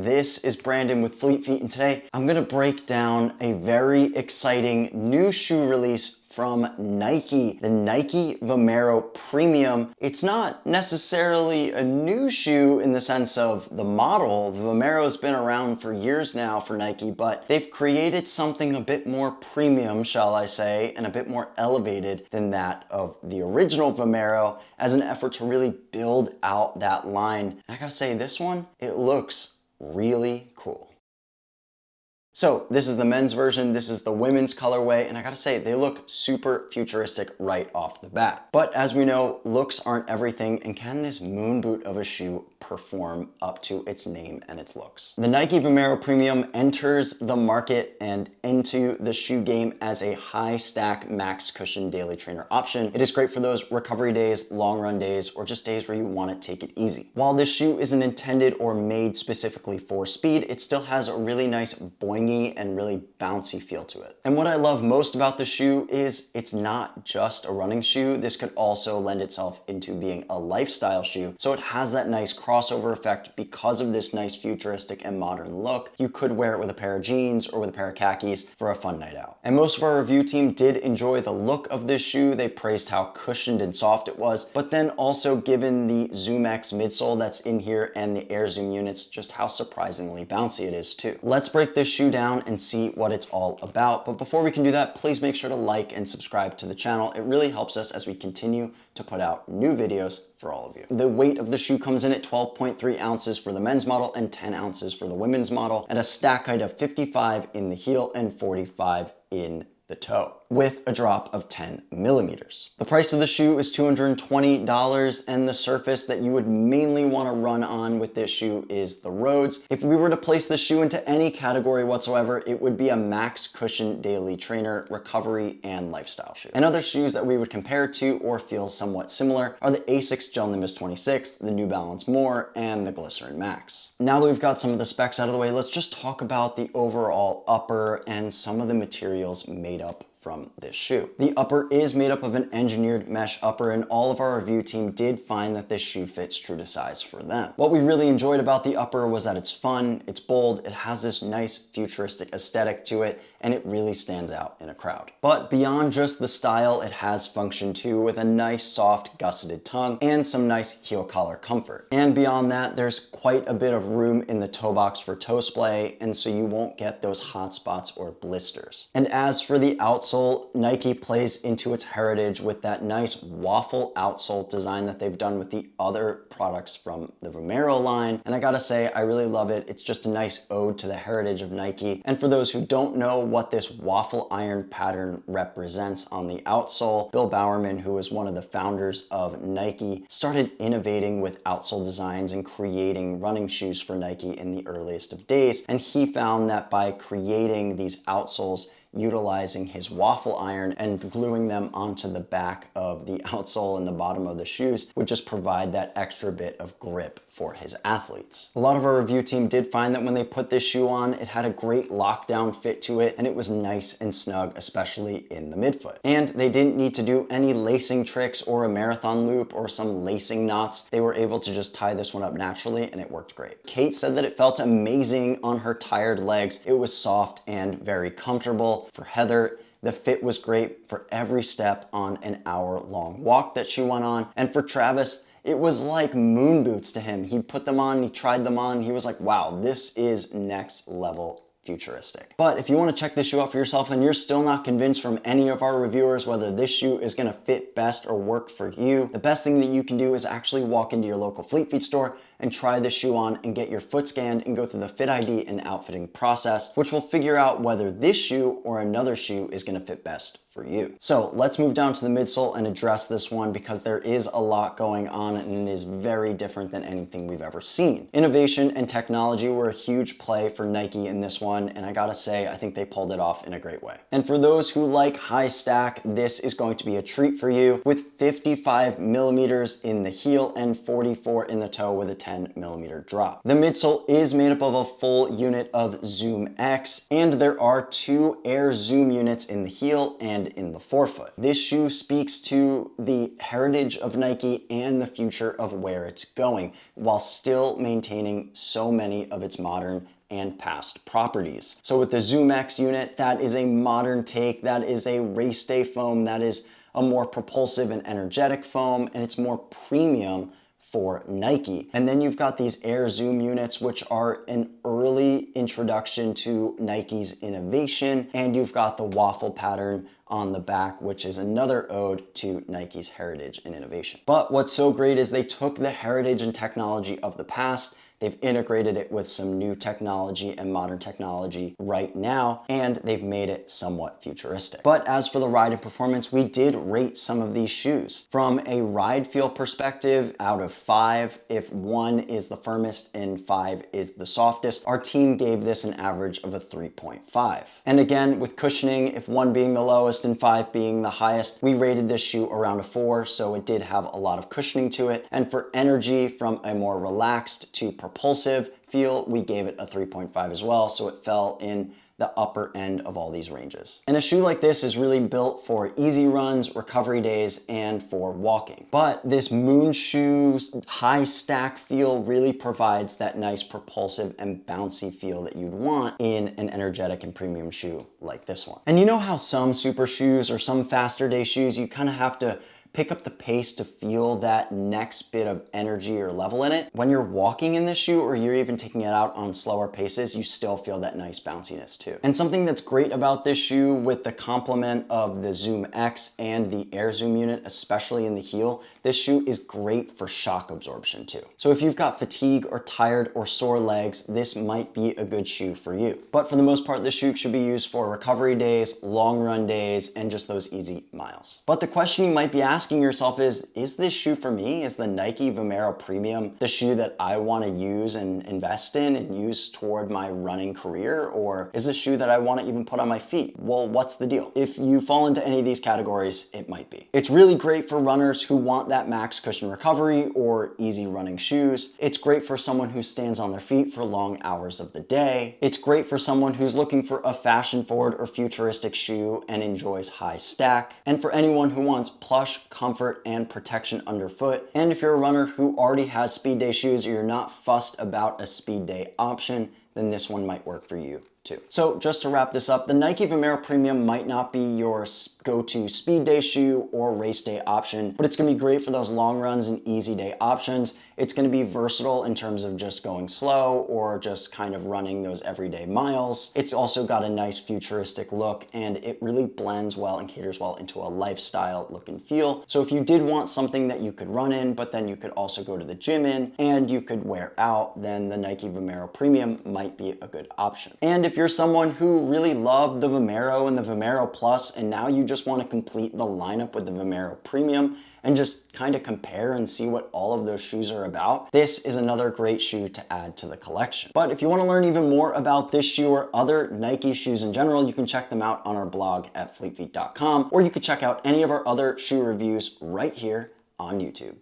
This is Brandon with Fleet Feet, and today I'm gonna break down a very exciting new shoe release from Nike, the Nike Vomero Premium. It's not necessarily a new shoe in the sense of the model. The Vomero's been around for years now for Nike, but they've created something a bit more premium, shall I say, and a bit more elevated than that of the original Vomero as an effort to really build out that line. And I gotta say, this one, it looks really cool. So this is the men's version, this is the women's colorway, and I gotta say, they look super futuristic right off the bat. But as we know, looks aren't everything, and can this moon boot of a shoe perform up to its name and its looks? The Nike Vomero Premium enters the market and into the shoe game as a high stack max cushion daily trainer option. It is great for those recovery days, long run days, or just days where you wanna take it easy. While this shoe isn't intended or made specifically for speed, it still has a really nice boingy and really bouncy feel to it. And what I love most about the shoe is it's not just a running shoe. This could also lend itself into being a lifestyle shoe. So it has that nice crossover effect because of this nice futuristic and modern look. You could wear it with a pair of jeans or with a pair of khakis for a fun night out. And most of our review team did enjoy the look of this shoe. They praised how cushioned and soft it was, but then also given the Zoom X midsole that's in here and the Air Zoom units, just how surprisingly bouncy it is too. Let's break this shoe down and see what it's all about. But before we can do that, please make sure to like and subscribe to the channel. It really helps us as we continue to put out new videos for all of you. The weight of the shoe comes in at 12.3 ounces for the men's model and 10 ounces for the women's model, at a stack height of 55 in the heel and 45 in the toe, with a drop of 10 millimeters. The price of the shoe is $220, and the surface that you would mainly want to run on with this shoe is the roads. If we were to place this shoe into any category whatsoever, it would be a max cushion daily trainer, recovery, and lifestyle shoe. And other shoes that we would compare to or feel somewhat similar are the Asics Gel Nimbus 26, the New Balance More, and the Glycerin Max. Now that we've got some of the specs out of the way, let's just talk about the overall upper and some of the materials made up from this shoe. The upper is made up of an engineered mesh upper, and all of our review team did find that this shoe fits true to size for them. What we really enjoyed about the upper was that it's fun, it's bold, it has this nice futuristic aesthetic to it, and it really stands out in a crowd. But beyond just the style, it has function too, with a nice soft gusseted tongue and some nice heel collar comfort. And beyond that, there's quite a bit of room in the toe box for toe splay, and so you won't get those hot spots or blisters. And as for the outsole, Nike plays into its heritage with that nice waffle outsole design that they've done with the other products from the Vomero line. And I gotta say, I really love it. It's just a nice ode to the heritage of Nike. And for those who don't know what this waffle iron pattern represents on the outsole, Bill Bowerman, who is one of the founders of Nike, started innovating with outsole designs and creating running shoes for Nike in the earliest of days. And he found that by creating these outsoles, utilizing his waffle iron and gluing them onto the back of the outsole and the bottom of the shoes would just provide that extra bit of grip for his athletes. A lot of our review team did find that when they put this shoe on, it had a great lockdown fit to it, and it was nice and snug, especially in the midfoot. And they didn't need to do any lacing tricks or a marathon loop or some lacing knots. They were able to just tie this one up naturally, and it worked great. Kate said that it felt amazing on her tired legs. It was soft and very comfortable. For Heather, the fit was great for every step on an hour-long walk that she went on. And for Travis, it was like moon boots to him. He put them on, he tried them on, he was like, wow, this is next level futuristic. But if you want to check this shoe out for yourself and you're still not convinced from any of our reviewers whether this shoe is going to fit best or work for you, the best thing that you can do is actually walk into your local Fleet Feet store and try this shoe on and get your foot scanned and go through the fit ID and outfitting process, which will figure out whether this shoe or another shoe is going to fit best for you. So let's move down to the midsole and address this one, because there is a lot going on and it is very different than anything we've ever seen. Innovation and technology were a huge play for Nike in this one, and I gotta say, I think they pulled it off in a great way. And for those who like high stack, this is going to be a treat for you, with 55 millimeters in the heel and 44 in the toe with a 10 10mm drop. The midsole is made up of a full unit of Zoom X, and there are 2 Air Zoom units in the heel and in the forefoot. This shoe speaks to the heritage of Nike and the future of where it's going, while still maintaining so many of its modern and past properties. So with the Zoom X unit, that is a modern take, that is a race day foam, that is a more propulsive and energetic foam, and it's more premium for Nike. And then you've got these Air Zoom units, which are an early introduction to Nike's innovation, and you've got the waffle pattern on the back, which is another ode to Nike's heritage and innovation. But what's so great is they took the heritage and technology of the past, they've integrated it with some new technology and modern technology right now, and they've made it somewhat futuristic. But as for the ride and performance, we did rate some of these shoes. From a ride feel perspective, out of 5, if 1 is the firmest and 5 is the softest, our team gave this an average of a 3.5. And again, with cushioning, if 1 being the lowest and 5 being the highest, we rated this shoe around a 4, so it did have a lot of cushioning to it. And for energy, from a more relaxed to propulsive feel, we gave it a 3.5 as well, so it fell in the upper end of all these ranges. And a shoe like this is really built for easy runs, recovery days, and for walking. But this Moon Shoe's high stack feel really provides that nice propulsive and bouncy feel that you'd want in an energetic and premium shoe like this one. And you know how some super shoes or some faster day shoes, you kind of have to pick up the pace to feel that next bit of energy or level in it. When you're walking in this shoe, or you're even taking it out on slower paces, you still feel that nice bounciness too. And something that's great about this shoe, with the complement of the Zoom X and the Air Zoom unit, especially in the heel, this shoe is great for shock absorption too. So if you've got fatigue or tired or sore legs, this might be a good shoe for you. But for the most part, this shoe should be used for recovery days, long run days, and just those easy miles. But the question you might be asking yourself is this shoe for me? Is the Nike Vomero Premium the shoe that I want to use and invest in and use toward my running career? Or is this a shoe that I want to even put on my feet? Well, what's the deal? If you fall into any of these categories, it might be. It's really great for runners who want that max cushion recovery or easy running shoes. It's great for someone who stands on their feet for long hours of the day. It's great for someone who's looking for a fashion forward or futuristic shoe and enjoys high stack. And for anyone who wants plush, comfort, and protection underfoot. And if you're a runner who already has speed day shoes, or you're not fussed about a speed day option, then this one might work for you too. So just to wrap this up, the Nike Vomero Premium might not be your go-to speed day shoe or race day option, but it's gonna be great for those long runs and easy day options. It's gonna be versatile in terms of just going slow or just kind of running those everyday miles. It's also got a nice futuristic look, and it really blends well and caters well into a lifestyle look and feel. So if you did want something that you could run in, but then you could also go to the gym in and you could wear out, then the Nike Vomero Premium might be a good option. And if you're someone who really loved the Vomero and the Vomero Plus, and now you just want to complete the lineup with the Vomero Premium and just kind of compare and see what all of those shoes are about, this is another great shoe to add to the collection. But if you want to learn even more about this shoe or other Nike shoes in general, you can check them out on our blog at fleetfeet.com, or you could check out any of our other shoe reviews right here on YouTube.